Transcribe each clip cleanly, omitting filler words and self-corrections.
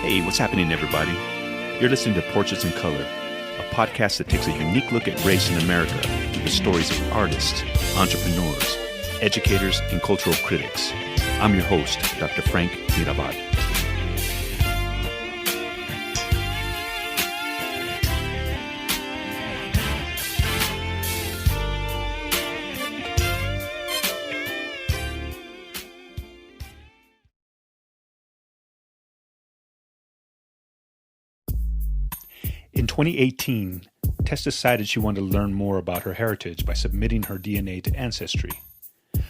Hey, what's happening, everybody? You're listening to Portraits in Color, a podcast that takes a unique look at race in America through the stories of artists, entrepreneurs, educators, and cultural critics. I'm your host, Dr. Frank Mirabal. In 2018, Tess decided she wanted to learn more about her heritage by submitting her DNA to Ancestry.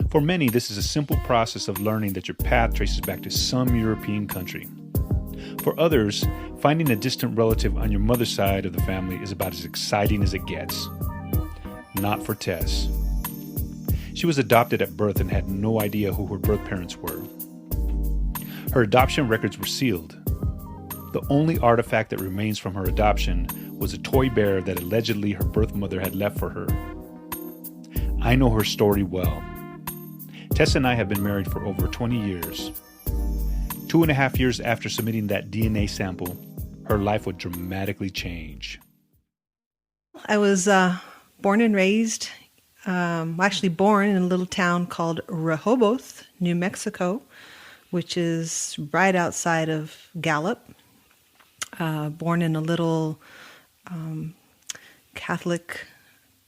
For many, this is a simple process of learning that your path traces back to some European country. For others, finding a distant relative on your mother's side of the family is about as exciting as it gets. Not for Tess. She was adopted at birth and had no idea who her birth parents were. Her adoption records were sealed. The only artifact that remains from her adoption was a toy bear that allegedly her birth mother had left for her. I know her story well. Tess and I have been married for over 20 years. 2.5 years after submitting that DNA sample, her life would dramatically change. I was born and raised, born in a little town called Rehoboth, New Mexico, which is right outside of Gallup. Born in a little Catholic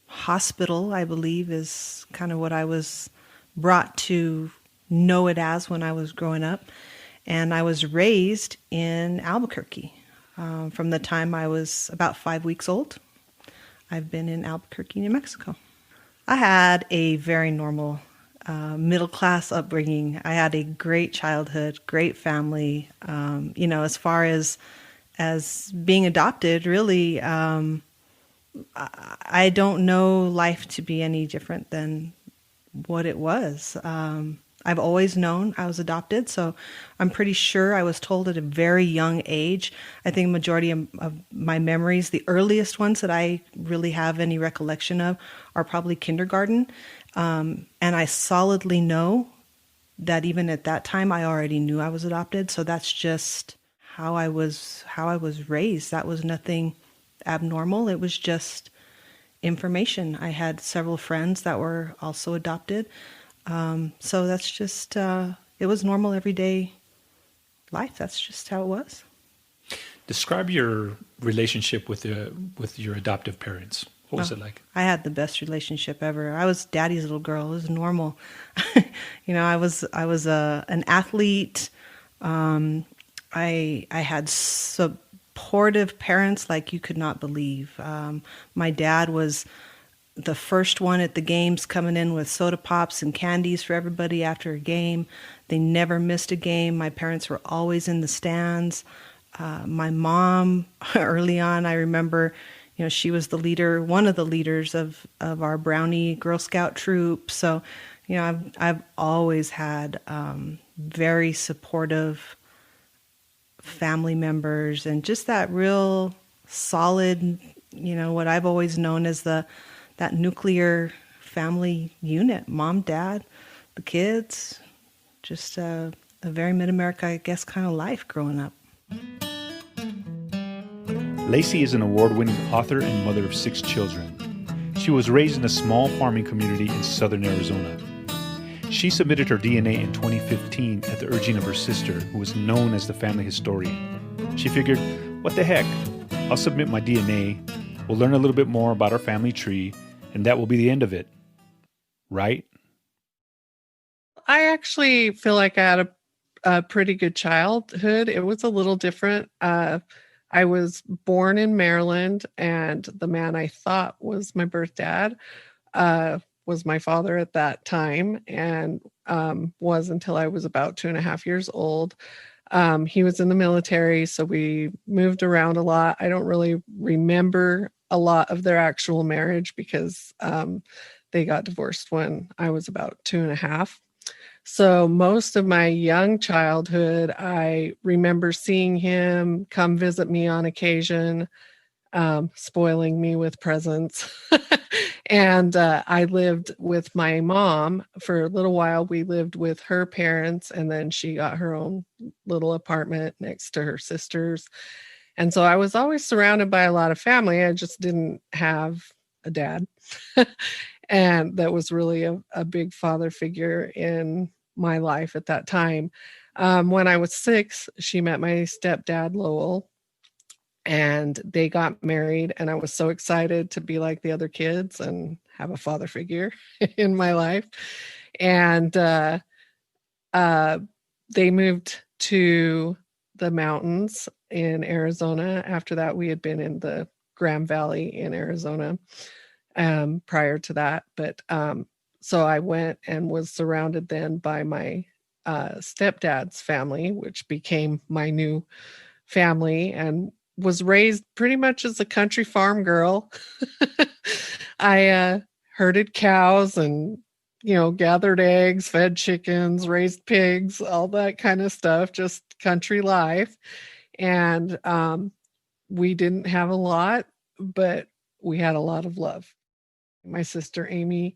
hospital, I believe, is kind of what I was brought to know it as when I was growing up. And I was raised in Albuquerque. From the time I was about 5 weeks old, I've been in Albuquerque, New Mexico. I had a very normal middle-class upbringing. I had a great childhood, great family. As far as being adopted, really, I don't know life to be any different than what it was. I've always known I was adopted, so I'm pretty sure I was told at a very young age. I think the majority of my memories, the earliest ones that I really have any recollection of, are probably kindergarten. And I solidly know that even at that time, I already knew I was adopted. So that's just how I was raised. That was nothing abnormal. It was just information. I had several friends that were also adopted. So that's just, it was normal everyday life. That's just how it was. Describe your relationship with your adoptive parents. What was it like? I had the best relationship ever. I was daddy's little girl. It was normal. I was an athlete. I had supportive parents like you could not believe. My dad was the first one at the games, coming in with soda pops and candies for everybody after a game. They never missed a game. My parents were always in the stands. My mom, early on, I remember, she was the leader, one of the leaders of our Brownie Girl Scout troop. So, I've always had very supportive family members, and just that real solid, what I've always known as that nuclear family unit, mom, dad, the kids, just a very mid-America, I guess, kind of life growing up. Lacey is an award-winning author and mother of 6 children. She was raised in a small farming community in southern Arizona. She submitted her DNA in 2015 at the urging of her sister, who was known as the family historian. She figured, what the heck? I'll submit my DNA, we'll learn a little bit more about our family tree, and that will be the end of it. Right? I actually feel like I had a pretty good childhood. It was a little different. I was born in Maryland, and the man I thought was my birth dad was my father at that time, and was until I was about 2.5 years old. He was in the military, so we moved around a lot. I don't really remember a lot of their actual marriage because they got divorced when I was about 2.5. So most of my young childhood, I remember seeing him come visit me on occasion, spoiling me with presents And I lived with my mom for a little while. We lived with her parents, and then she got her own little apartment next to her sisters. And so I was always surrounded by a lot of family. I just didn't have a dad. And that was really a big father figure in my life at that time. When I was 6, she met my stepdad, Lowell, and they got married. And I was so excited to be like the other kids and have a father figure in my life. And they moved to the mountains in Arizona. After that, we had been in the Grand Valley in Arizona prior to that. But so I went and was surrounded then by my stepdad's family, which became my new family, and was raised pretty much as a country farm girl. I herded cows and, gathered eggs, fed chickens, raised pigs, all that kind of stuff, just country life. And we didn't have a lot, but we had a lot of love. My sister Amy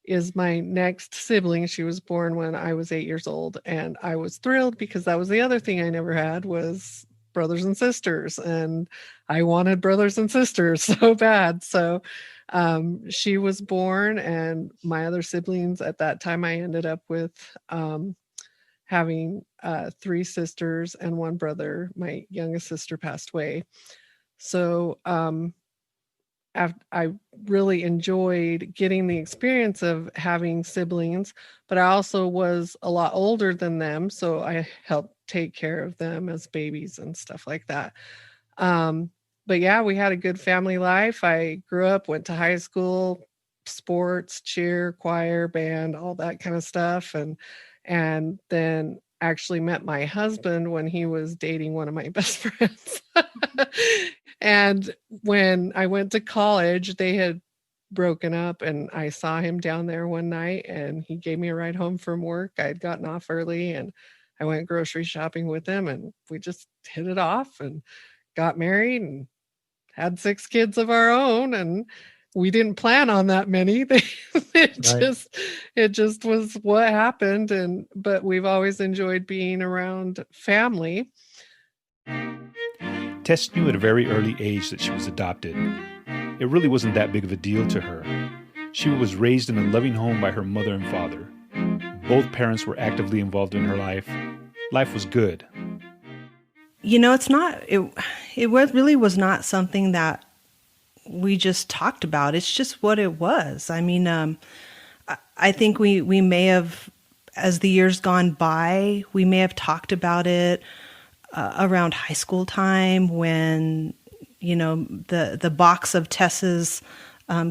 is my next sibling. She was born when I was 8 years old, and I was thrilled because that was the other thing I never had was brothers and sisters, and I wanted brothers and sisters so bad. So she was born, and my other siblings at that time, I ended up with having 3 sisters and 1 brother. My youngest sister passed away. So I really enjoyed getting the experience of having siblings, but I also was a lot older than them, so I helped take care of them as babies and stuff like that. But yeah, we had a good family life. I grew up, went to high school, sports, cheer, choir, band, all that kind of stuff, and then actually met my husband when he was dating one of my best friends. And when I went to college, they had broken up, and I saw him down there one night, and he gave me a ride home from work. I had gotten off early, and I went grocery shopping with him, and we just hit it off and got married and had 6 kids of our own. And we didn't plan on that many. It just was what happened. But we've always enjoyed being around family. Tess knew at a very early age that she was adopted. It really wasn't that big of a deal to her. She was raised in a loving home by her mother and father. Both parents were actively involved in her life. Life was good. It really was not something that we just talked about. It's just what it was. I mean, I think we may have, as the years gone by, we may have talked about it around high school time when, the box of Tess's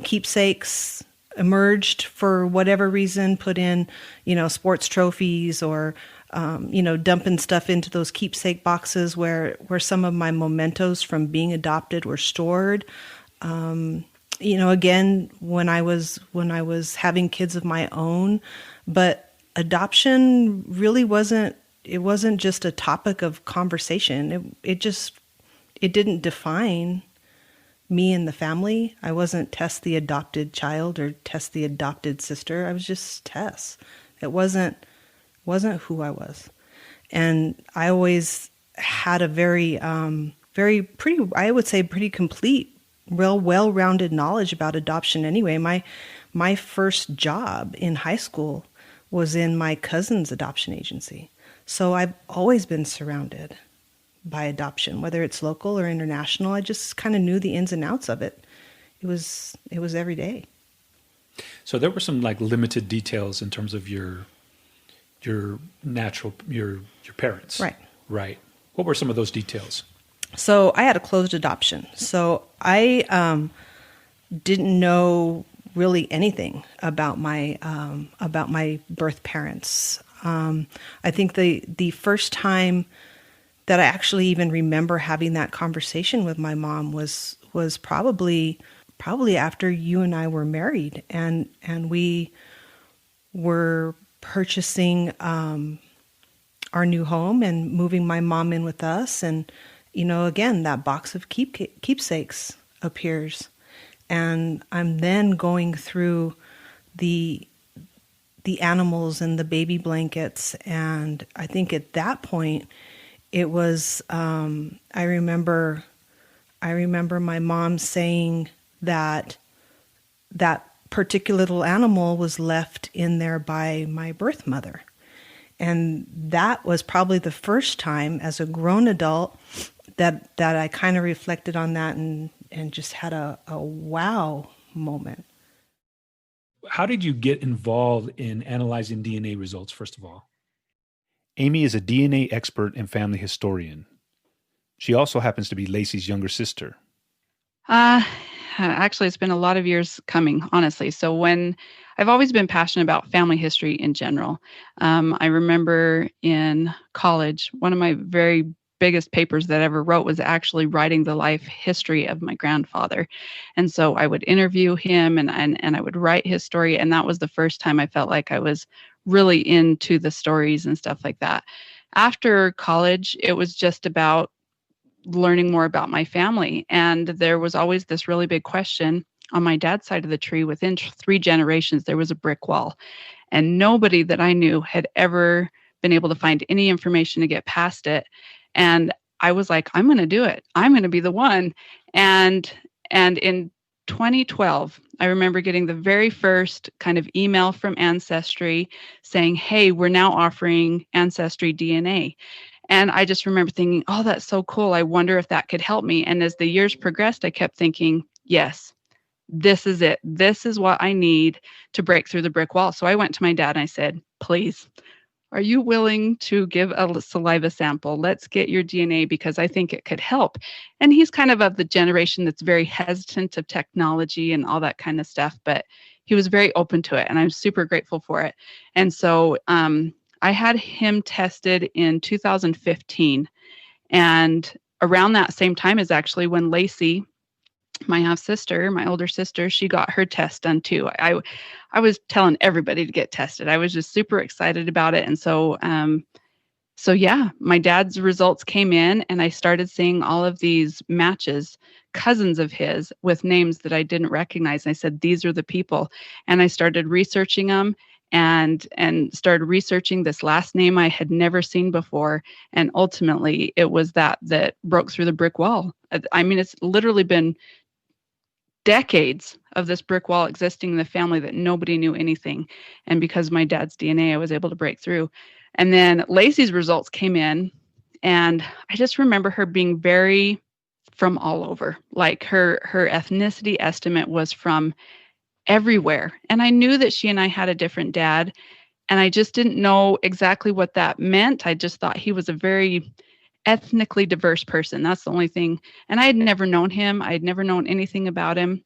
keepsakes emerged for whatever reason, put in, sports trophies or, dumping stuff into those keepsake boxes where some of my mementos from being adopted were stored. Again, when I was having kids of my own, but adoption really wasn't just a topic of conversation. It didn't define me and the family. I wasn't Tess the adopted child or Tess the adopted sister. I was just Tess. It wasn't who I was. And I always had a very pretty complete, well-rounded knowledge about adoption anyway. My first job in high school was in my cousin's adoption agency. So I've always been surrounded by adoption, whether it's local or international. I just kind of knew the ins and outs of it. It was every day. So there were some limited details in terms of your parents. Right. Right. What were some of those details? So I had a closed adoption. So I didn't know really anything about my birth parents. I think the first time that I actually even remember having that conversation with my mom was probably after you and I were married, and we were purchasing our new home and moving my mom in with us, and again that box of keepsakes appears, And I'm then going through the animals and the baby blankets, and I think at that point it was I remember my mom saying that particular little animal was left in there by my birth mother. And that was probably the first time as a grown adult that I kind of reflected on that and just had a wow moment. How did you get involved in analyzing DNA results, first of all? Amy is a DNA expert and family historian. She also happens to be Lacey's younger sister. Actually, it's been a lot of years coming, honestly. So when I've always been passionate about family history in general. I remember in college, one of my very biggest papers that I ever wrote was actually writing the life history of my grandfather. And so I would interview him and I would write his story. And that was the first time I felt like I was really into the stories and stuff like that. After college, it was just about learning more about my family. And there was always this really big question on my dad's side of the tree. Within 3 generations, there was a brick wall. And nobody that I knew had ever been able to find any information to get past it. And I was like, I'm going to do it. I'm going to be the one. And in 2012, I remember getting the very first kind of email from Ancestry saying, hey, we're now offering Ancestry DNA. And I just remember thinking, oh, that's so cool. I wonder if that could help me. And as the years progressed, I kept thinking, yes, this is it. This is what I need to break through the brick wall. So I went to my dad and I said, please, are you willing to give a saliva sample? Let's get your DNA because I think it could help. And he's kind of the generation that's very hesitant of technology and all that kind of stuff, but he was very open to it and I'm super grateful for it. And so I had him tested in 2015. And around that same time is actually when Lacey, my half sister, my older sister, she got her test done too. I was telling everybody to get tested. I was just super excited about it. And so yeah, my dad's results came in and I started seeing all of these matches, cousins of his with names that I didn't recognize. And I said, these are the people. And I started researching them and started researching this last name I had never seen before. And ultimately it was that broke through the brick wall. I mean, it's literally been decades of this brick wall existing in the family that nobody knew anything. And because of my dad's DNA, I was able to break through. And then Lacey's results came in and I just remember her being very from all over. Like her ethnicity estimate was from everywhere. And I knew that she and I had a different dad. And I just didn't know exactly what that meant. I just thought he was a very ethnically diverse person. That's the only thing. And I had never known him. I had never known anything about him.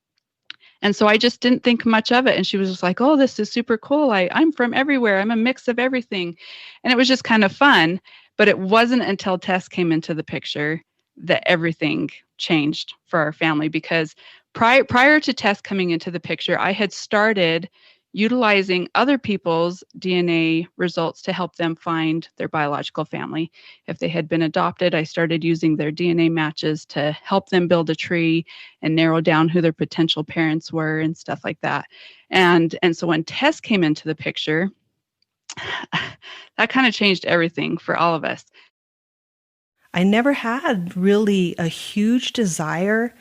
And so I just didn't think much of it. And she was just like, oh, this is super cool. I'm from everywhere. I'm a mix of everything. And it was just kind of fun. But it wasn't until Tess came into the picture that everything changed for our family. Because prior to Tess coming into the picture, I had started utilizing other people's DNA results to help them find their biological family. If they had been adopted, I started using their DNA matches to help them build a tree and narrow down who their potential parents were and stuff like that. And so when Tess came into the picture, that kind of changed everything for all of us. I never had really a huge desire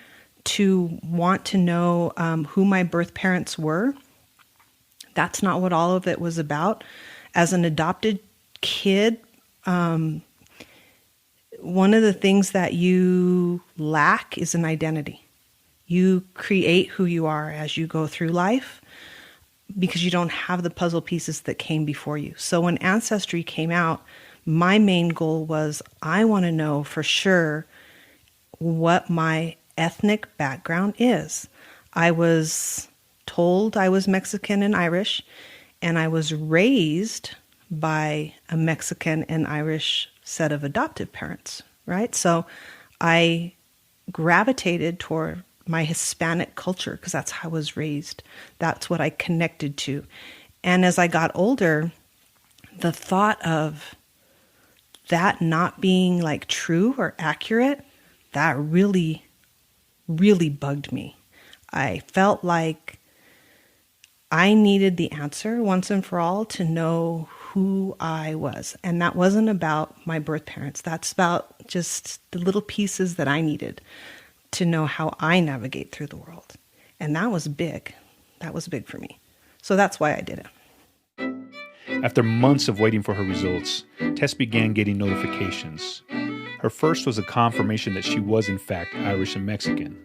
to want to know who my birth parents were. That's not what all of it was about. As an adopted kid, one of the things that you lack is an identity. You create who you are as you go through life because you don't have the puzzle pieces that came before you. So when Ancestry came out, my main goal was I want to know for sure what my ethnic background is. I was told I was Mexican and Irish, and I was raised by a Mexican and Irish set of adoptive parents, right? So I gravitated toward my Hispanic culture because that's how I was raised. That's what I connected to. And as I got older, the thought of that not being like true or accurate, that really, really bugged me. I felt like I needed the answer once and for all to know who I was. And that wasn't about my birth parents. That's about just the little pieces that I needed to know how I navigate through the world. And that was big. That was big for me. So that's why I did it. After months of waiting for her results, Tess began getting notifications. Her first was a confirmation that she was in fact Irish and Mexican,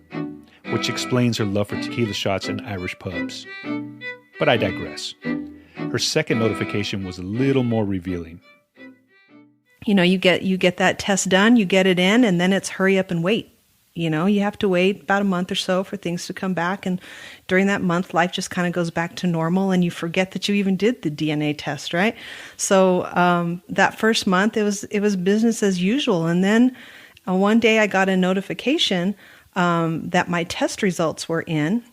which explains her love for tequila shots and Irish pubs. But I digress. Her second notification was a little more revealing. You know, you get that test done, you get it in, and then it's hurry up and wait. You know, you have to wait about a month or so for things to come back. And during that month, life just kind of goes back to normal and you forget that you even did the DNA test, right? So that first month, it was business as usual. And then one day I got a notification that my test results were in.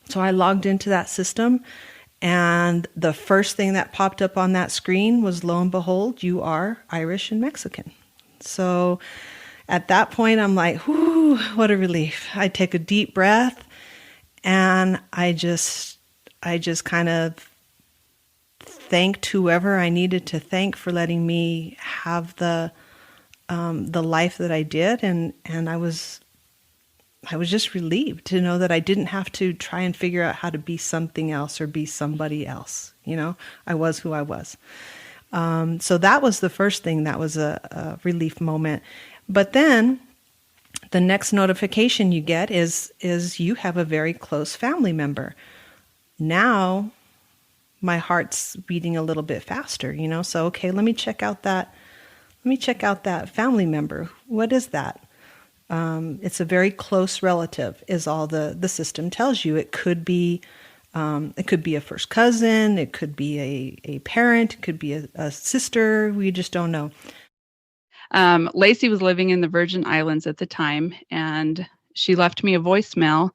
So I logged into that system, and the first thing that popped up on that screen was, lo and behold, you are Irish and Mexican. So at that point, I'm like, whew, what a relief. I take a deep breath, and I just kind of thanked whoever I needed to thank for letting me have the life that I did, and I was just relieved to know that I didn't have to try and figure out how to be something else or be somebody else. You know, I was who I was. So that was the first thing that was a relief moment. But then the next notification you get is you have a very close family member. Now my heart's beating a little bit faster, you know. So okay, let me check out that family member. What is that? It's a very close relative, is all the system tells you. It could be a first cousin, it could be a parent, it could be a sister. We just don't know. Lacey was living in the Virgin Islands at the time, and she left me a voicemail,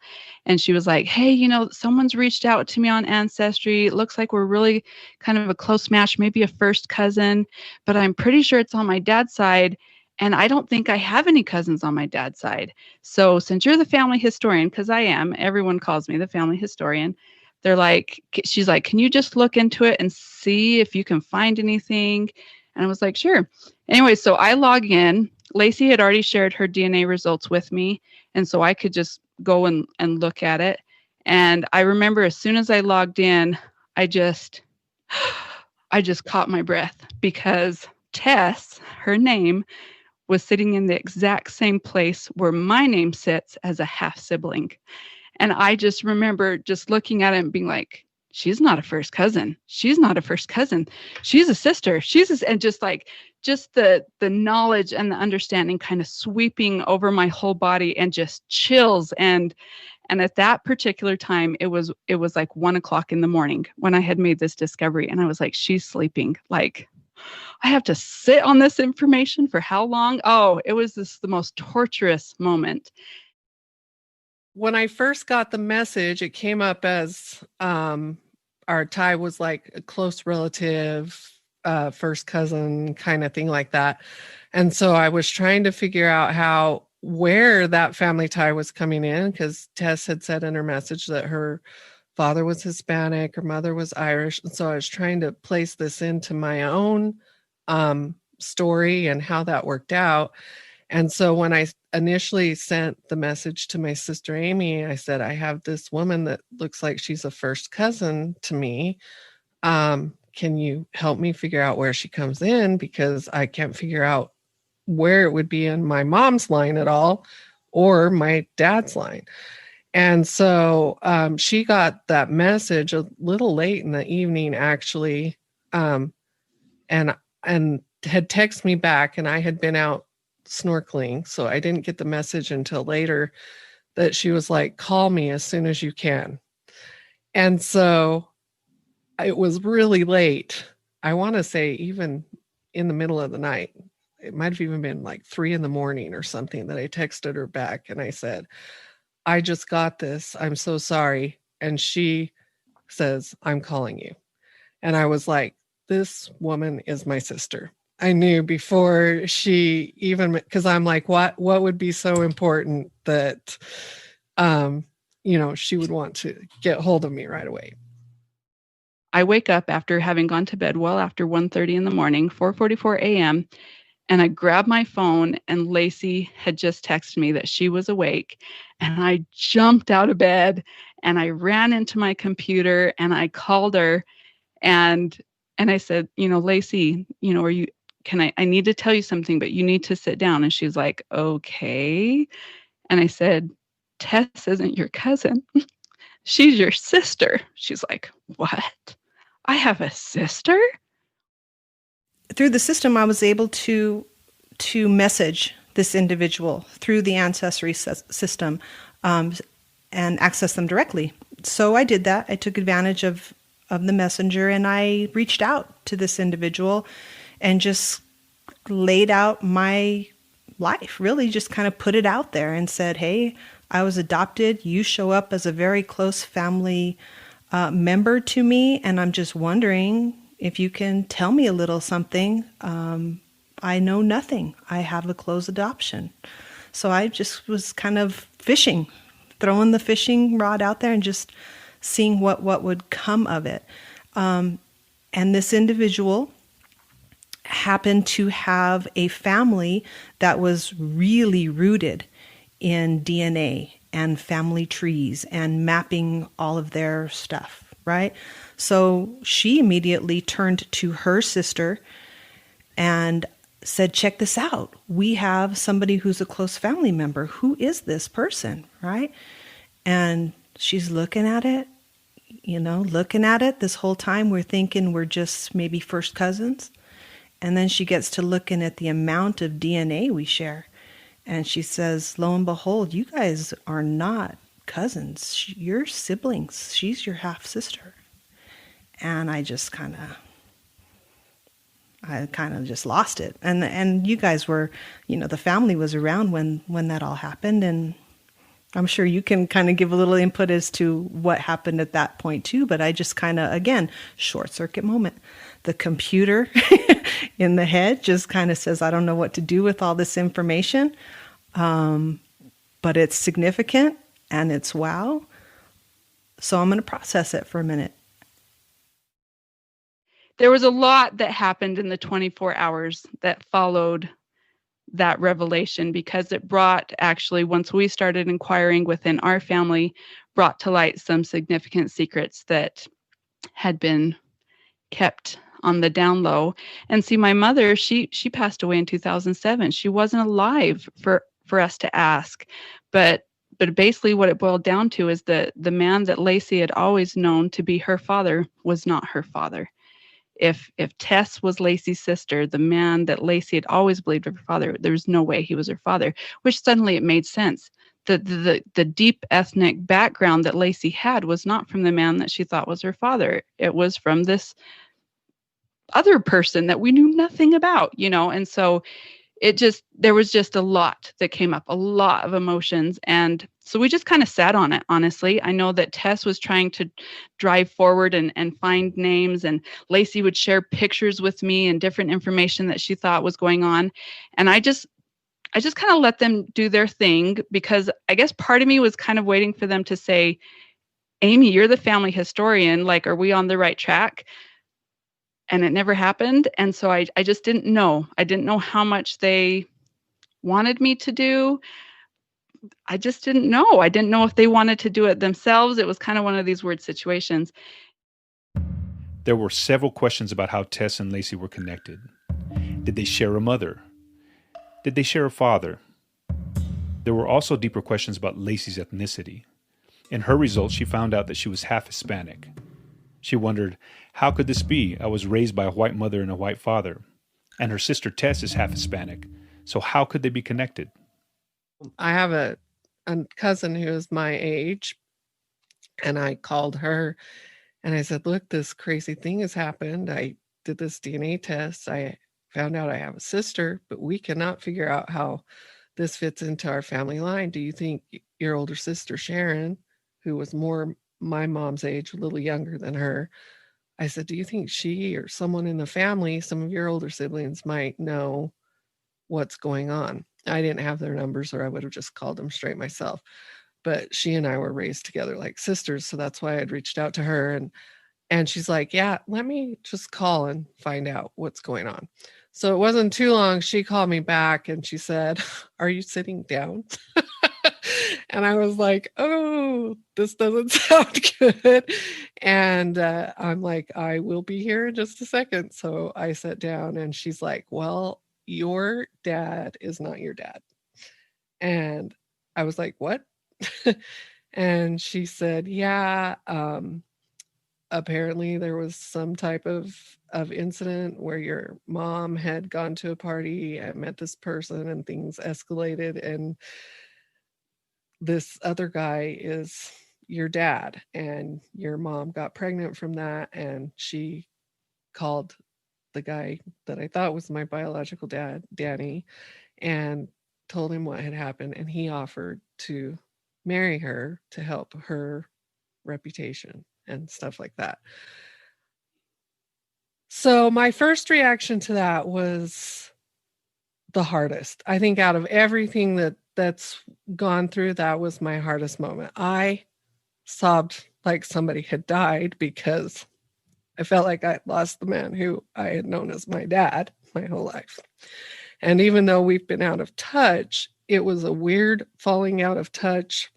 and she was like, hey, you know, someone's reached out to me on Ancestry. It looks like we're really kind of a close match, maybe a first cousin, but I'm pretty sure it's on my dad's side. And I don't think I have any cousins on my dad's side. So since you're the family historian, because I am, everyone calls me the family historian. She's like, can you just look into it and see if you can find anything? And I was like, sure. Anyway, so I log in. Lacey had already shared her DNA results with me. And so I could just go and look at it. And I remember as soon as I logged in, I just caught my breath, because Tess, her name, was sitting in the exact same place where my name sits as a half sibling. And I just remember just looking at it and being like, she's not a first cousin. She's not a first cousin. She's a sister. And just the knowledge and the understanding kind of sweeping over my whole body, and just chills. And at that particular time, it was like 1:00 in the morning when I had made this discovery. And I was like, she's sleeping. Like, I have to sit on this information for how long? Oh, it was the most torturous moment. When I first got the message, it came up as our tie was like a close relative, first cousin kind of thing like that. And so I was trying to figure out where that family tie was coming in, because Tess had said in her message that her father was Hispanic, her mother was Irish. And so I was trying to place this into my own story and how that worked out. And so when I initially sent the message to my sister Amy, I said, I have this woman that looks like she's a first cousin to me. Can you help me figure out where she comes in? Because I can't figure out where it would be in my mom's line at all, or my dad's line. And so she got that message a little late in the evening, actually, and had texted me back, and I had been out snorkeling, so I didn't get the message until later, that she was like, call me as soon as you can. And so it was really late. I want to say even in the middle of the night. It might have even been like 3 a.m. or something that I texted her back, and I said, I just got this. I'm so sorry. And she says, I'm calling you. And I was like, this woman is my sister. I knew before she even, because I'm like, what would be so important that, she would want to get hold of me right away. I wake up after having gone to bed well after 1:30 in the morning, 4:44 a.m., and I grab my phone, and Lacey had just texted me that she was awake. And I jumped out of bed and I ran into my computer and I called her, and I said, Lacey, I need to tell you something, but you need to sit down. And she's like, okay. And I said, Tess isn't your cousin. She's your sister. She's like, what? I have a sister? Through the system, I was able to message this individual through the Ancestry system and access them directly. So I did that. I took advantage of the messenger, and I reached out to this individual and just laid out my life, really just kind of put it out there and said, hey, I was adopted. You show up as a very close family member to me, and I'm just wondering if you can tell me a little something. I know nothing. I have a closed adoption. So I just was kind of fishing, throwing the fishing rod out there and just seeing what would come of it. And this individual happened to have a family that was really rooted in DNA and family trees and mapping all of their stuff, right? So she immediately turned to her sister and said, check this out. We have somebody who's a close family member. Who is this person, right? And she's looking at it, this whole time. We're thinking we're just maybe first cousins. And then she gets to looking at the amount of DNA we share. And she says, lo and behold, you guys are not cousins. You're siblings. She's your half sister. And I kind of just lost it. And you guys were, the family was around when that all happened. And I'm sure you can kind of give a little input as to what happened at that point too. But I just kind of, again, short circuit moment. The computer in the head just kind of says, I don't know what to do with all this information. But it's significant and it's wow. So I'm going to process it for a minute. There was a lot that happened in the 24 hours that followed that revelation, because it brought, actually, once we started inquiring within our family, brought to light some significant secrets that had been kept on the down low. And see, my mother, she passed away in 2007. She wasn't alive for us to ask. But basically what it boiled down to is that the man that Lacey had always known to be her father was not her father. If Tess was Lacey's sister, the man that Lacey had always believed was her father, there's no way he was her father, which suddenly it made sense. The deep ethnic background that Lacey had was not from the man that she thought was her father. It was from this other person that we knew nothing about, and so there was just a lot that came up, a lot of emotions. And so we just kind of sat on it, honestly. I know that Tess was trying to drive forward and find names, and Lacey would share pictures with me and different information that she thought was going on. And I just kind of let them do their thing, because I guess part of me was kind of waiting for them to say, Amy, you're the family historian. Like, are we on the right track? And it never happened. And so I just didn't know. I didn't know how much they wanted me to do. I just didn't know. I didn't know if they wanted to do it themselves. It was kind of one of these weird situations. There were several questions about how Tess and Lacey were connected. Did they share a mother? Did they share a father? There were also deeper questions about Lacey's ethnicity. In her results, she found out that she was half Hispanic. She wondered, how could this be? I was raised by a white mother and a white father. And her sister Tess is half Hispanic. So how could they be connected? I have a cousin who is my age, and I called her and I said, look, this crazy thing has happened. I did this DNA test. I found out I have a sister, but we cannot figure out how this fits into our family line. Do you think your older sister, Sharon, who was more my mom's age, a little younger than her, I said, do you think she or someone in the family, some of your older siblings, might know what's going on? I didn't have their numbers, or I would have just called them straight myself. but she and I were raised together like sisters. So that's why I'd reached out to her. And she's like, yeah, let me just call and find out what's going on. So it wasn't too long. She called me back and she said, are you sitting down? And I was like, oh, this doesn't sound good. And I'm like, I will be here in just a second. So I sat down and she's like, well, your dad is not your dad. And I was like, what? And she said, yeah, apparently there was some type of incident where your mom had gone to a party and met this person and things escalated, and this other guy is your dad, and your mom got pregnant from that, and she called the guy that I thought was my biological dad, Danny, and told him what had happened, and he offered to marry her to help her reputation and stuff like that. So my first reaction to that was the hardest. I think out of everything that's gone through, that was my hardest moment. I sobbed like somebody had died because I felt like I lost the man who I had known as my dad my whole life. And even though we've been out of touch, it was a weird falling out of touch.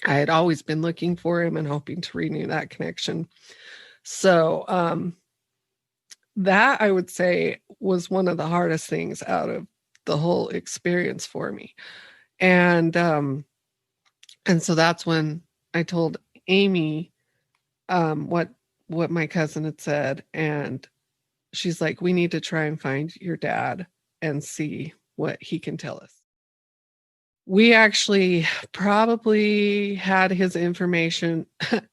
I had always been looking for him and hoping to renew that connection. So that, I would say, was one of the hardest things out of the whole experience for me. And so that's when I told Amy what my cousin had said, and she's like, we need to try and find your dad and see what he can tell us. We actually probably had his information,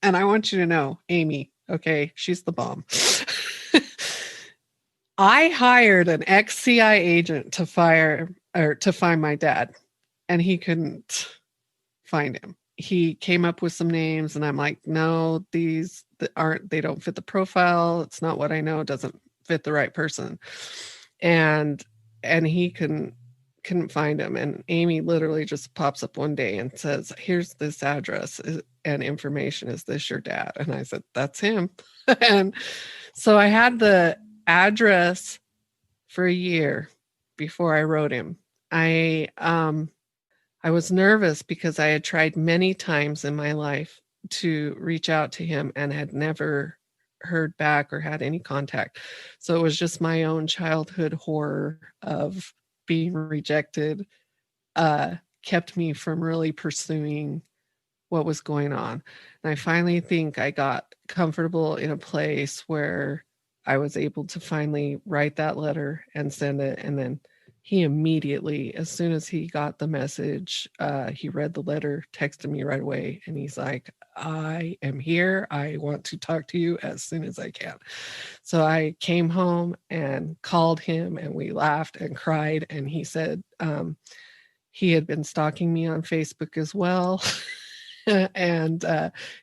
and I want you to know, Amy, okay, she's the bomb. I hired an ex-CIA agent to find my dad, and he couldn't find him. He came up with some names, and I'm like, no, they don't fit the profile. It's not what I know. It doesn't fit the right person. And he couldn't find him. And Amy literally just pops up one day and says, here's this address and information. Is this your dad? And I said, that's him. And so I had the address for a year before I wrote him. I was nervous because I had tried many times in my life to reach out to him and had never heard back or had any contact. So it was just my own childhood horror of being rejected kept me from really pursuing what was going on. And I finally think I got comfortable in a place where I was able to finally write that letter and send it. And then he immediately, as soon as he got the message, he read the letter, texted me right away. And he's like, I am here. I want to talk to you as soon as I can. So I came home and called him, and we laughed and cried. And he said he had been stalking me on Facebook as well. And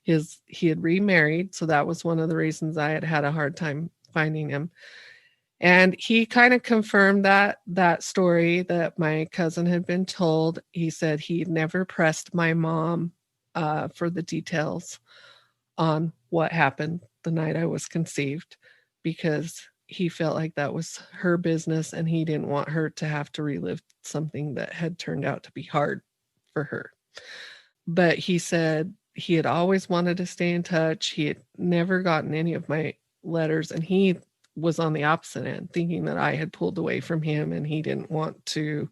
he had remarried. So that was one of the reasons I had a hard time finding him. And he kind of confirmed that story that my cousin had been told. He said he never pressed my mom for the details on what happened the night I was conceived, because he felt like that was her business and he didn't want her to have to relive something that had turned out to be hard for her. But he said he had always wanted to stay in touch. He had never gotten any of my letters, and he was on the opposite end, thinking that I had pulled away from him and he didn't want to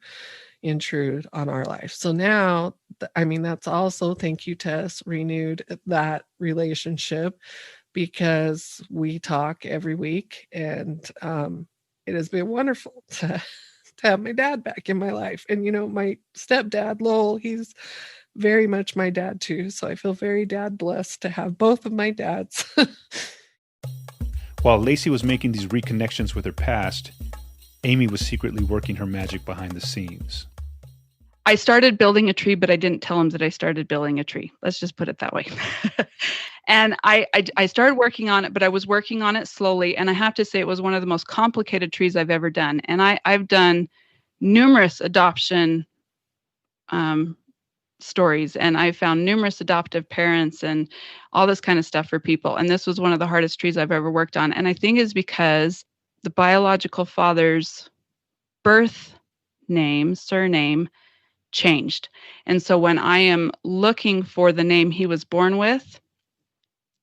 intrude on our life. So now, that's also, thank you, Tess, renewed that relationship, because we talk every week, and it has been wonderful to have my dad back in my life. And, my stepdad, Lowell, he's very much my dad too. So I feel very dad blessed to have both of my dads. While Lacey was making these reconnections with her past, Amy was secretly working her magic behind the scenes. I started building a tree, but I didn't tell him that I started building a tree. Let's just put it that way. And I started working on it, but I was working on it slowly. And I have to say, it was one of the most complicated trees I've ever done. And I've done numerous adoption stories, and I found numerous adoptive parents and all this kind of stuff for people. And this was one of the hardest trees I've ever worked on. And I think is because the biological father's birth name, surname, changed. And so when I am looking for the name he was born with,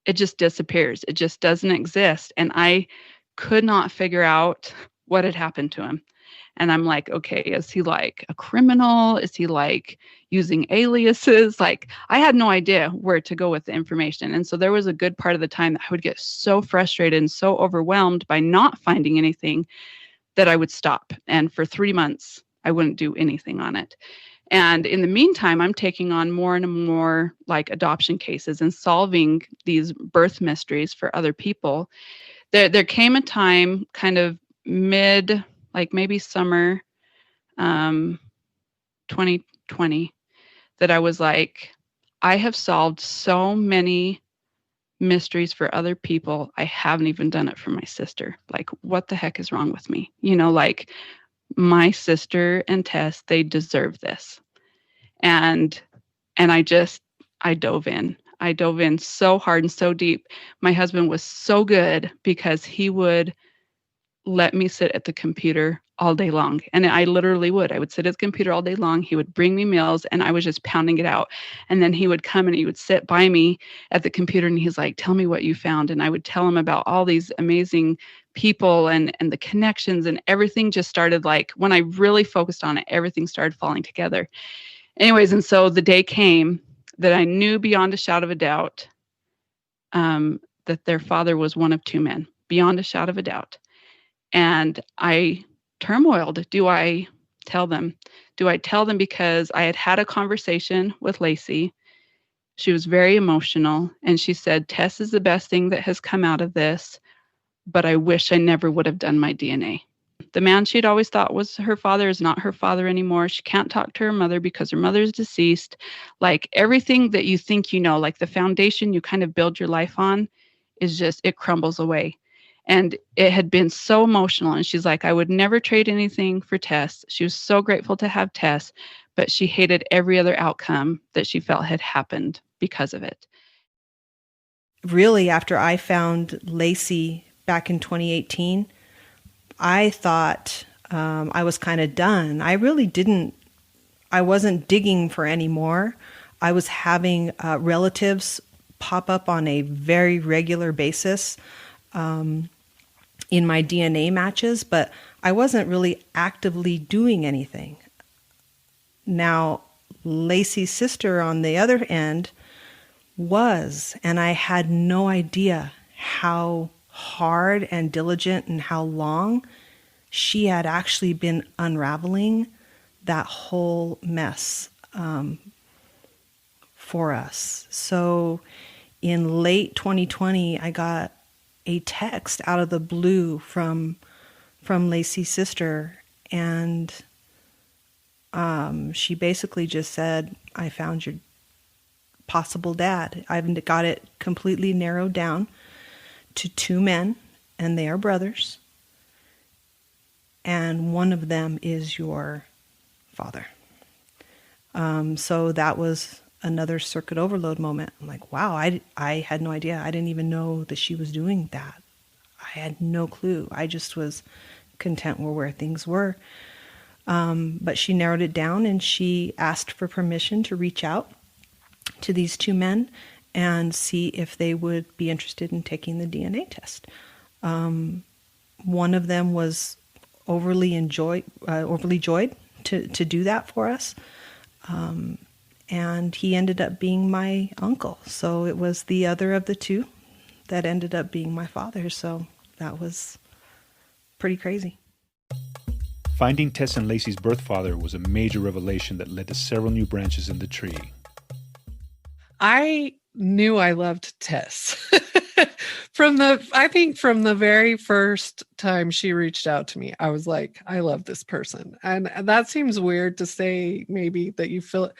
it just disappears. It just doesn't exist. And I could not figure out what had happened to him. And I'm like, okay, is he like a criminal? Is he like using aliases? Like, I had no idea where to go with the information. And so there was a good part of the time that I would get so frustrated and so overwhelmed by not finding anything that I would stop. And for 3 months, I wouldn't do anything on it. And in the meantime, I'm taking on more and more like adoption cases and solving these birth mysteries for other people. There came a time kind of mid, like maybe summer 2020, that I was like, I have solved so many mysteries for other people. I haven't even done it for my sister. Like, what the heck is wrong with me? You know, like my sister and Tess, they deserve this. And I dove in. I dove in so hard and so deep. My husband was so good because he would let me sit at the computer all day long. And I literally would. I would sit at the computer all day long. He would bring me meals and I was just pounding it out. And then he would come and he would sit by me at the computer and he's like, tell me what you found. And I would tell him about all these amazing people and the connections, and everything just started, like, when I really focused on it, everything started falling together. Anyways, and so the day came that I knew beyond a shadow of a doubt that their father was one of two men, beyond a shadow of a doubt. And I turmoiled. Do I tell them? Do I tell them? Because I had had a conversation with Lacey. She was very emotional. And she said, Tess is the best thing that has come out of this, but I wish I never would have done my DNA. The man she'd always thought was her father is not her father anymore. She can't talk to her mother because her mother is deceased. Like, everything that you think you know, like the foundation you kind of build your life on, is just, it crumbles away. And it had been so emotional. And she's like, I would never trade anything for Tess. She was so grateful to have Tess, but she hated every other outcome that she felt had happened because of it. Really, after I found Lacey back in 2018, I thought I was kind of done. I wasn't digging for any more. I was having relatives pop up on a very regular basis in my DNA matches, but I wasn't really actively doing anything. Now, Lacey's sister on the other end was, and I had no idea how hard and diligent and how long she had actually been unraveling that whole mess for us. So in late 2020, I got a text out of the blue from Lacey's sister, and she basically just said, I found your possible dad. I've got it completely narrowed down to two men, and they are brothers, and one of them is your father. So that was another circuit overload moment. I'm like, wow, I had no idea. I didn't even know that she was doing that. I had no clue. I just was content with where things were. But she narrowed it down, and she asked for permission to reach out to these two men and see if they would be interested in taking the DNA test. One of them was overly joyed to do that for us. And he ended up being my uncle. So it was the other of the two that ended up being my father. So that was pretty crazy. Finding Tess and Lacey's birth father was a major revelation that led to several new branches in the tree. I knew I loved Tess from the very first time she reached out to me. I was like, I love this person. And that seems weird to say, maybe, that you feel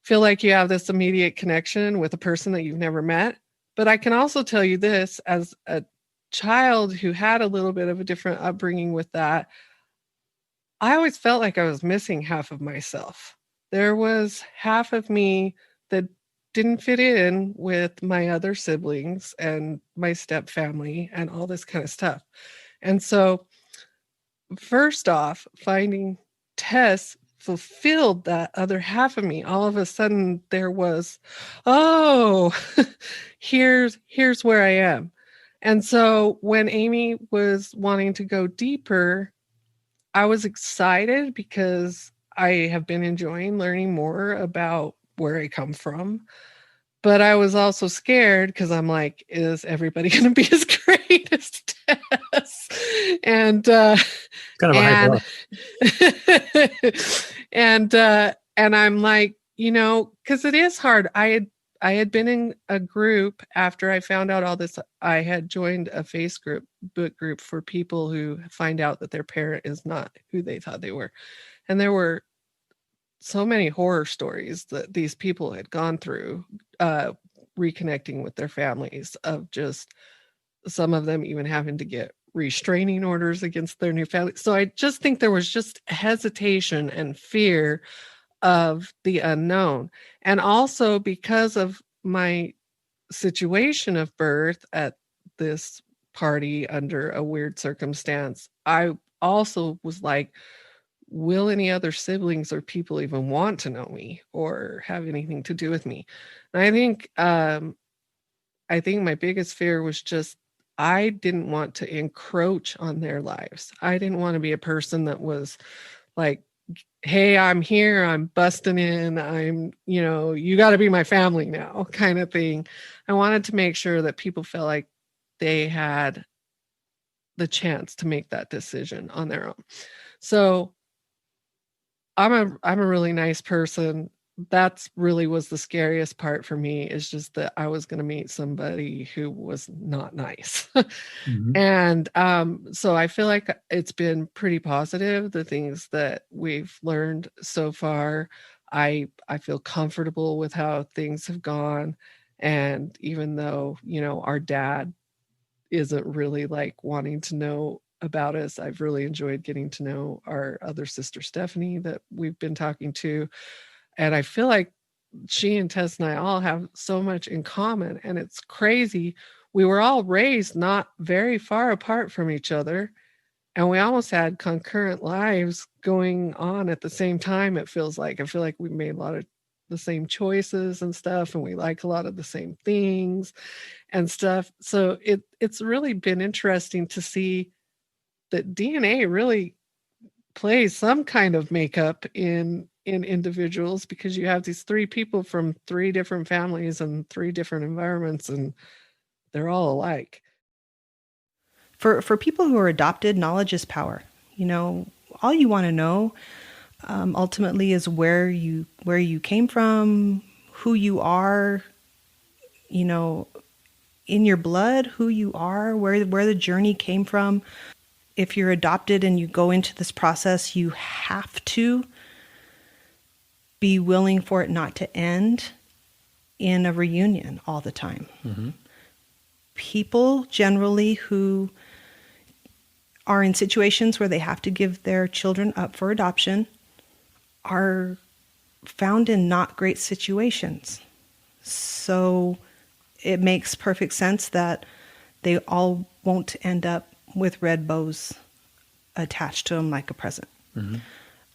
like you have this immediate connection with a person that you've never met. But I can also tell you this, as a child who had a little bit of a different upbringing with that, I always felt like I was missing half of myself. there was half of me that didn't fit in with my other siblings and my step family and all this kind of stuff. And so, first off, finding Tess fulfilled that other half of me. All of a sudden, there was, oh, here's where I am. And so, when Amy was wanting to go deeper, I was excited because I have been enjoying learning more about where I come from. But I was also scared because I'm like, is everybody going to be as great as Tess? And Kind of a high and bar. and I'm like, because it is hard. I had been in a group after I found out all this. I had joined a book group for people who find out that their parent is not who they thought they were. And there were so many horror stories that these people had gone through, reconnecting with their families, of just some of them even having to get restraining orders against their new family. So I just think there was just hesitation and fear of the unknown. And also because of my situation of birth at this party under a weird circumstance, I also was like, will any other siblings or people even want to know me or have anything to do with me? And I think my biggest fear was just I didn't want to encroach on their lives. I didn't want to be a person that was like, hey, I'm here, I'm busting in, you got to be my family now kind of thing. I wanted to make sure that people felt like they had the chance to make that decision on their own. So I'm a really nice person. That's really was the scariest part for me, is just that I was going to meet somebody who was not nice. Mm-hmm. And so I feel like it's been pretty positive, the things that we've learned so far. I feel comfortable with how things have gone. And even though, our dad isn't really like wanting to know about us, I've really enjoyed getting to know our other sister, Stephanie, that we've been talking to. And I feel like she and Tess and I all have so much in common. And it's crazy. We were all raised not very far apart from each other. And we almost had concurrent lives going on at the same time, it feels like. I feel like we made a lot of the same choices and stuff, and we like a lot of the same things and stuff. So it's really been interesting to see that DNA really plays some kind of makeup in individuals, because you have these three people from three different families and three different environments, and they're all alike. For people who are adopted, knowledge is power. All you want to know ultimately is where you came from, who you are, in your blood, who you are, where the journey came from. If you're adopted and you go into this process, you have to be willing for it not to end in a reunion all the time. Mm-hmm. People generally who are in situations where they have to give their children up for adoption are found in not great situations. So it makes perfect sense that they all won't end up with red bows attached to them like a present. Mm-hmm.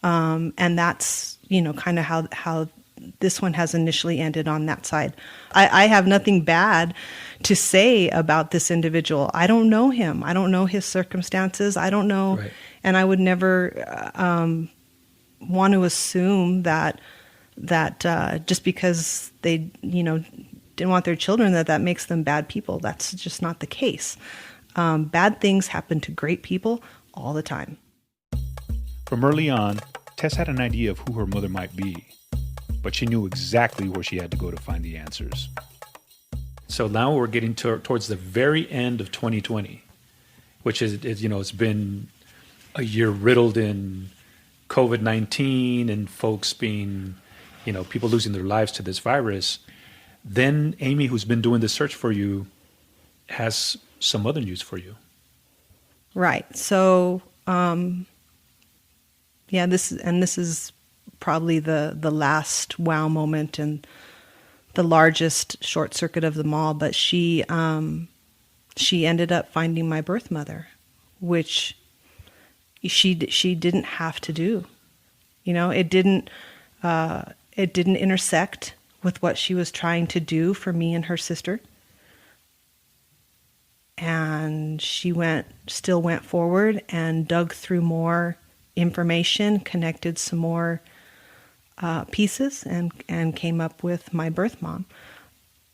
And that's, kind of how this one has initially ended on that side. I have nothing bad to say about this individual. I don't know him. I don't know his circumstances. I don't know. Right. And I would never want to assume that just because they, didn't want their children, that makes them bad people. That's just not the case. Bad things happen to great people all the time. From early on, Tess had an idea of who her mother might be, but she knew exactly where she had to go to find the answers. So now we're getting towards the very end of 2020, which is it's been a year riddled in COVID-19 and folks being, people losing their lives to this virus. Then Amy, who's been doing the search for you, has some other news for you. Right. So, this is probably the last wow moment and the largest short circuit of them all. But she ended up finding my birth mother, which she didn't have to do. You know, it didn't intersect with what she was trying to do for me and her sister. And she still went forward and dug through more information, connected some more pieces, and came up with my birth mom.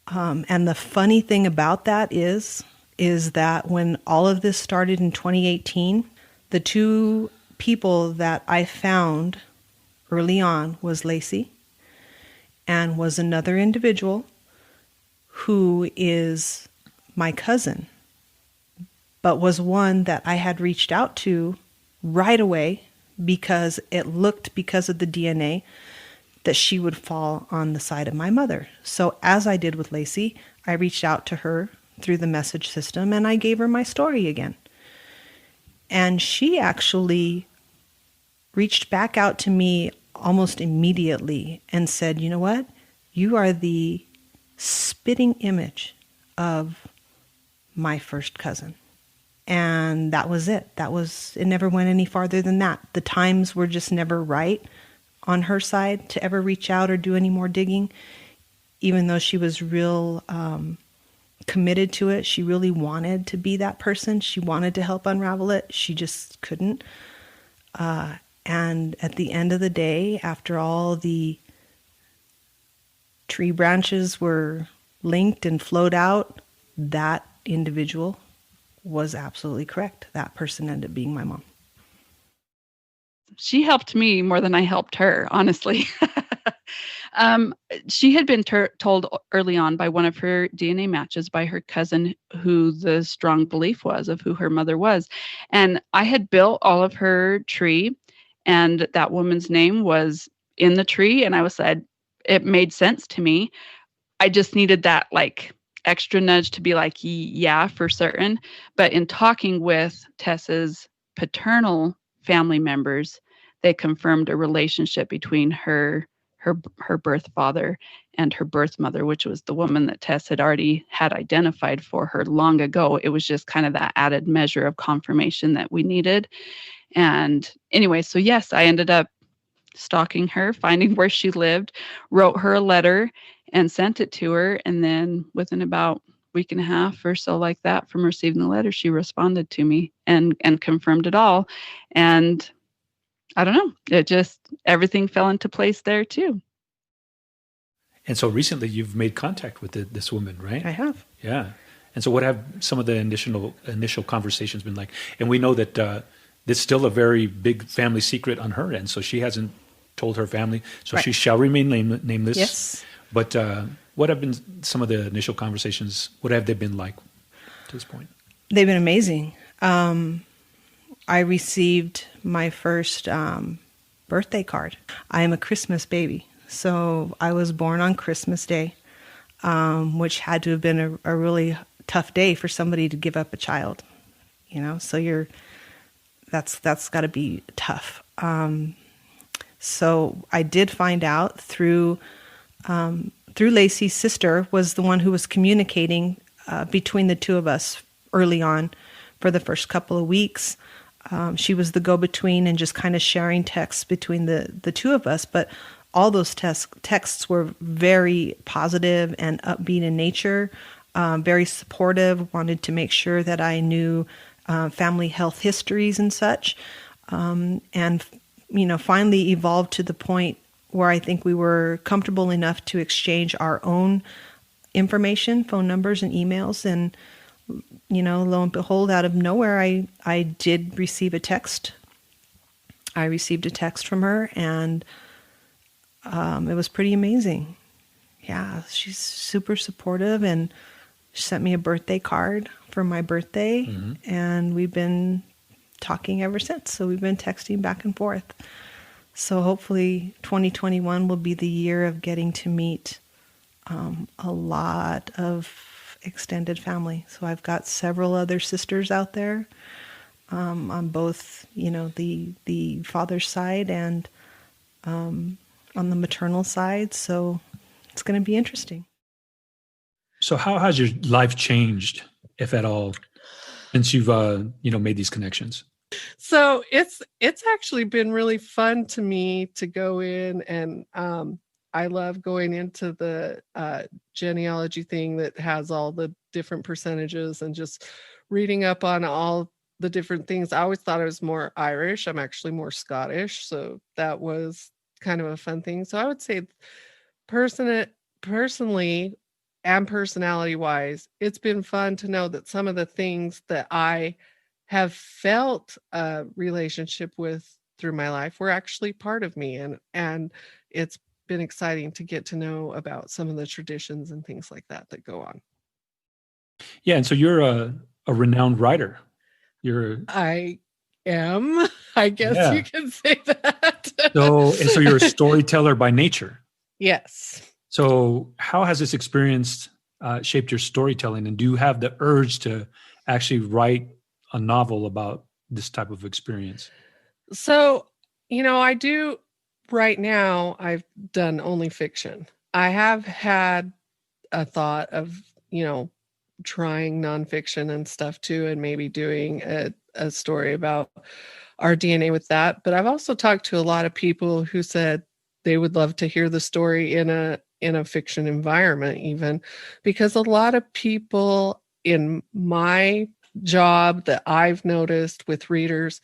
And the funny thing about that is that when all of this started in 2018, the two people that I found early on was Lacey and was another individual who is my cousin, but was one that I had reached out to right away because it looked, because of the DNA, that she would fall on the side of my mother. So as I did with Lacey, I reached out to her through the message system and I gave her my story again. And she actually reached back out to me almost immediately and said, you know what? You are the spitting image of my first cousin. And that was it. It never went any farther than that. The times were just never right on her side to ever reach out or do any more digging, even though she was real committed to it. She really wanted to be that person. She wanted to help unravel it. She just couldn't. And at the end of the day, after all the tree branches were linked and flowed out, that individual was absolutely correct. That person ended up being my mom. She helped me more than I helped her, honestly. She had been told early on by one of her DNA matches by her cousin who the strong belief was of who her mother was. And I had built all of her tree, and that woman's name was in the tree. And I was said, it made sense to me. I just needed that extra nudge to be like, yeah, for certain. But in talking with Tess's paternal family members, they confirmed a relationship between her birth father and her birth mother, which was the woman that Tess had already had identified for her long ago. It was just kind of that added measure of confirmation that we needed. And anyway, so yes, I ended up stalking her, finding where she lived, wrote her a letter and sent it to her. And then within about a week and a half or so like that from receiving the letter, she responded to me and confirmed it all. And I don't know, it just, everything fell into place there too. And so recently you've made contact with this woman, right? I have. Yeah. And so what have some of the initial conversations been like? And we know that this is still a very big family secret on her end. So she hasn't told her family. So Right. she shall remain nameless. Yes. But what have been some of the initial conversations? What have they been like to this point? They've been amazing. I received my first birthday card. I am a Christmas baby. So I was born on Christmas Day, which had to have been a really tough day for somebody to give up a child. You know, so that's got to be tough. So I did find out through Lacey's sister was the one who was communicating between the two of us early on for the first couple of weeks. She was the go-between and just kind of sharing texts between the two of us. But all those texts were very positive and upbeat in nature, very supportive, wanted to make sure that I knew family health histories and such. And, you know, finally evolved to the point where I think we were comfortable enough to exchange our own information, phone numbers and emails. And, you know, lo and behold, out of nowhere, I did receive a text. I received a text from her, and it was pretty amazing. Yeah, she's super supportive, and she sent me a birthday card for my birthday, and we've been talking ever since. So we've been texting back and forth. So hopefully 2021 will be the year of getting to meet a lot of extended family. So I've got several other sisters out there on both, you know, the father's side and on the maternal side. So it's going to be interesting. So how has your life changed, if at all, since you've made these connections? So it's actually been really fun to me to go in, and I love going into the genealogy thing that has all the different percentages and just reading up on all the different things. I always thought I was more Irish. I'm actually more Scottish, so that was kind of a fun thing. So I would say personally and personality wise, it's been fun to know that some of the things that I have felt a relationship with through my life were actually part of me, and it's been exciting to get to know about some of the traditions and things like that that go on. Yeah, and so you're a renowned writer. I am. I guess Yeah. you can say that. So you're a storyteller by nature. Yes. So how has this experience shaped your storytelling, and do you have the urge to actually write a novel about this type of experience? So, I do right now, I've done only fiction. I have had a thought of, trying nonfiction and stuff too, and maybe doing a story about our DNA with that. But I've also talked to a lot of people who said they would love to hear the story in a fiction environment, even because a lot of people in my job that I've noticed with readers,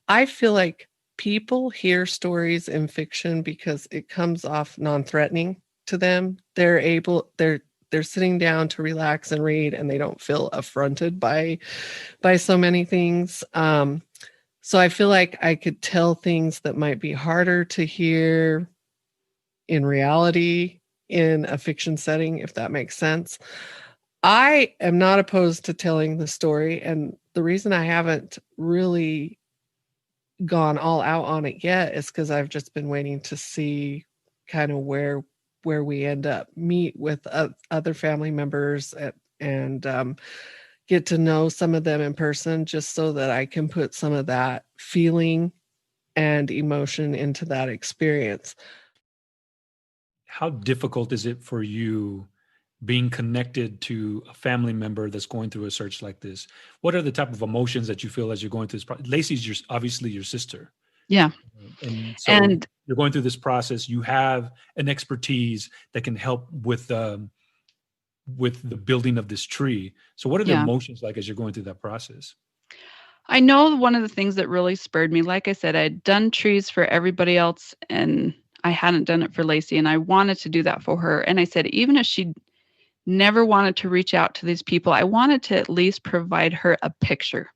I feel like people hear stories in fiction because it comes off non-threatening to them. They're sitting down to relax and read, and they don't feel affronted by so many things. So I feel like I could tell things that might be harder to hear in reality in a fiction setting, if that makes sense. I am not opposed to telling the story, and the reason I haven't really gone all out on it yet is because I've just been waiting to see kind of where we end up, meet with other family members, and get to know some of them in person, just so that I can put some of that feeling and emotion into that experience. How difficult is it for you being connected to a family member that's going through a search like this? What are the type of emotions that you feel as you're going through this? Lacey's obviously your sister. Yeah. And so And you're going through this process. You have an expertise that can help with the building of this tree. So what are the yeah, emotions like as you're going through that process? I know one of the things that really spurred me, like I said, I'd done trees for everybody else and I hadn't done it for Lacey, and I wanted to do that for her. And I said, even if she never wanted to reach out to these people, I wanted to at least provide her a picture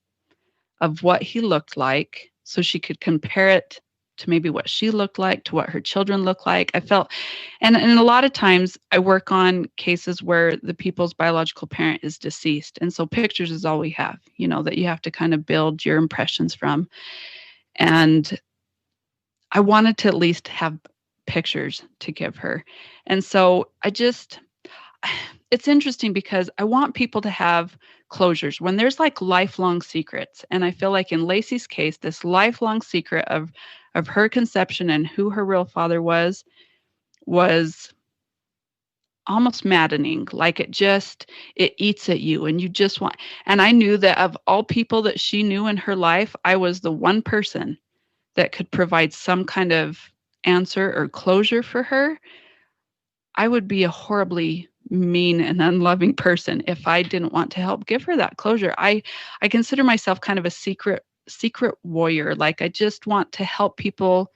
of what he looked like so she could compare it to maybe what she looked like, to what her children look like. I felt, and a lot of times I work on cases where the people's biological parent is deceased. And so pictures is all we have, that you have to kind of build your impressions from. And I wanted to at least have pictures to give her. And so it's interesting because I want people to have closures when there's like lifelong secrets. And I feel like in Lacey's case, this lifelong secret of her conception and who her real father was almost maddening. Like it eats at you and you just want, and I knew that of all people that she knew in her life, I was the one person that could provide some kind of answer or closure for her. I would be a horribly mean and unloving person if I didn't want to help give her that closure. I consider myself kind of a secret warrior. Like I just want to help people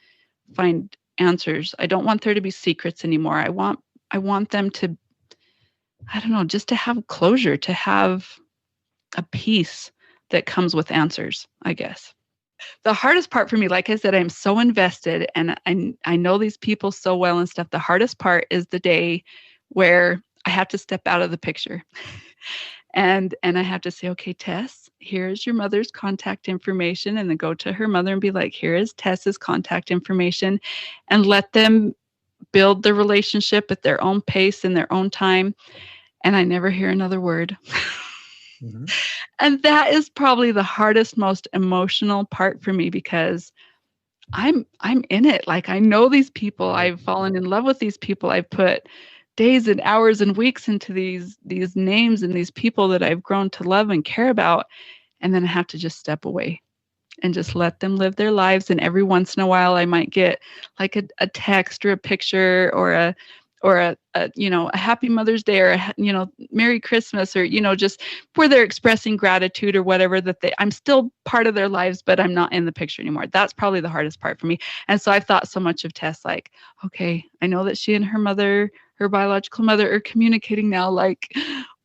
find answers. I don't want there to be secrets anymore. I want them to, I don't know, just to have closure, to have a peace that comes with answers, I guess. The hardest part for me, like I said, I'm so invested and I know these people so well and stuff. The hardest part is the day where I have to step out of the picture and I have to say, okay, Tess, here's your mother's contact information, and then go to her mother and be like, here is Tess's contact information, and let them build the relationship at their own pace in their own time. And I never hear another word. Mm-hmm. And that is probably the hardest, most emotional part for me, because I'm in it. Like, I know these people. I've fallen in love with these people. I've put days and hours and weeks into these names and these people that I've grown to love and care about. And then I have to just step away and just let them live their lives. And every once in a while, I might get like a text or a picture or a happy Mother's Day or Merry Christmas, or just where they're expressing gratitude or whatever, that I'm still part of their lives, but I'm not in the picture anymore. That's probably the hardest part for me. And so I've thought so much of Tess, like, okay, I know that she and her biological mother, are communicating now. Like,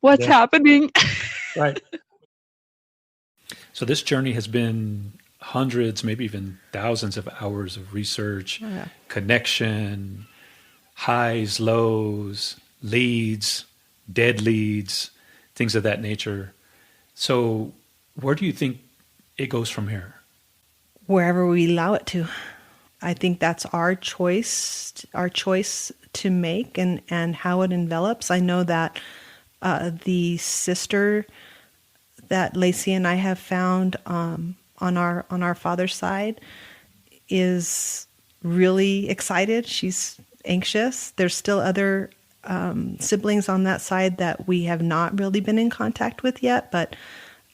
what's happening? Right. So this journey has been hundreds, maybe even thousands of hours of research, connection, highs, lows, leads, dead leads, things of that nature. So where do you think it goes from here? Wherever we allow it to. I think that's our choice to make, and how it envelops. I know that the sister that Lacey and I have found on our father's side is really excited. She's anxious. There's still other siblings on that side that we have not really been in contact with yet, but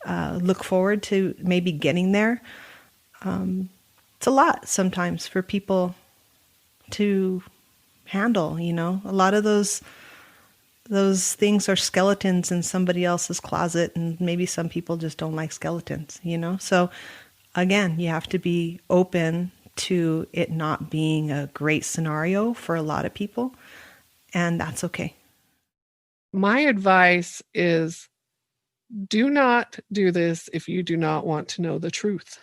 look forward to maybe getting there. It's a lot sometimes for people to handle, a lot of those things are skeletons in somebody else's closet, and maybe some people just don't like skeletons, So again, you have to be open to it not being a great scenario for a lot of people, and that's okay. My advice is, do not do this if you do not want to know the truth.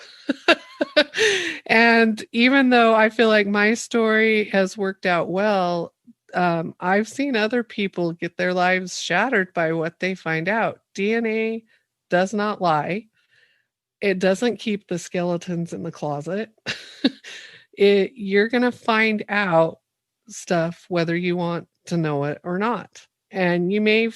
And even though I feel like my story has worked out well, I've seen other people get their lives shattered by what they find out. DNA does not lie. It doesn't keep the skeletons in the closet. You're going to find out stuff whether you want to know it or not. And you may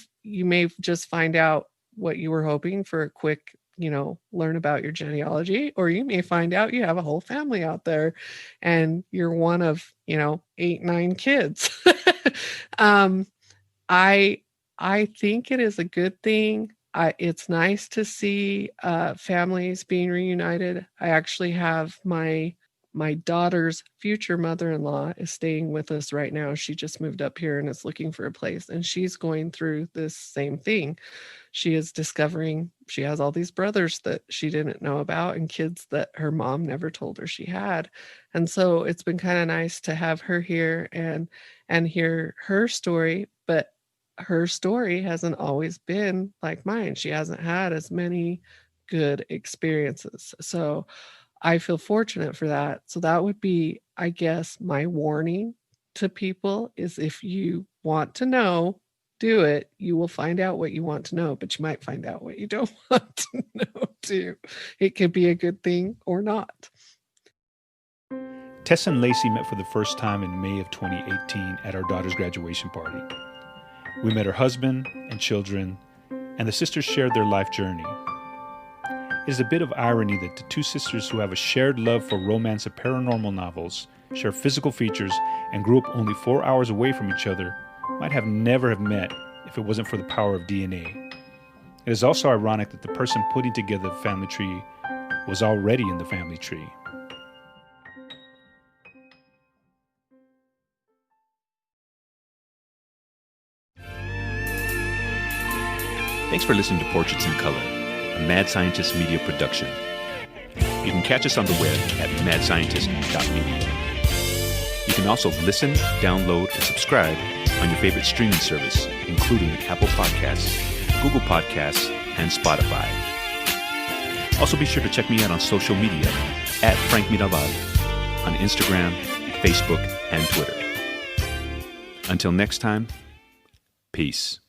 just find out what you were hoping for a quick, learn about your genealogy, or you may find out you have a whole family out there and you're one of, 8, 9 kids. I think it is a good thing. It's nice to see families being reunited. I actually have my daughter's future mother-in-law is staying with us right now. She just moved up here and is looking for a place, and she's going through this same thing. She is discovering she has all these brothers that she didn't know about and kids that her mom never told her she had. And so it's been kind of nice to have her here and hear her story, but her story hasn't always been like mine. She hasn't had as many good experiences. So I feel fortunate for that. So that would be, I guess, my warning to people is, if you want to know, do it. You will find out what you want to know, but you might find out what you don't want to know too. It could be a good thing or not. Tess and Lacey met for the first time in May of 2018 at our daughter's graduation party. We met her husband and children, and the sisters shared their life journey. It is a bit of irony that the two sisters who have a shared love for romance and paranormal novels, share physical features, and grew up only 4 hours away from each other might have never have met if it wasn't for the power of DNA. It is also ironic that the person putting together the family tree was already in the family tree. Thanks for listening to Portraits in Color, a Mad Scientist media production. You can catch us on the web at madscientist.media. You can also listen, download, and subscribe on your favorite streaming service, including Apple Podcasts, Google Podcasts, and Spotify. Also be sure to check me out on social media at Frank Mirabal on Instagram, Facebook, and Twitter. Until next time, peace.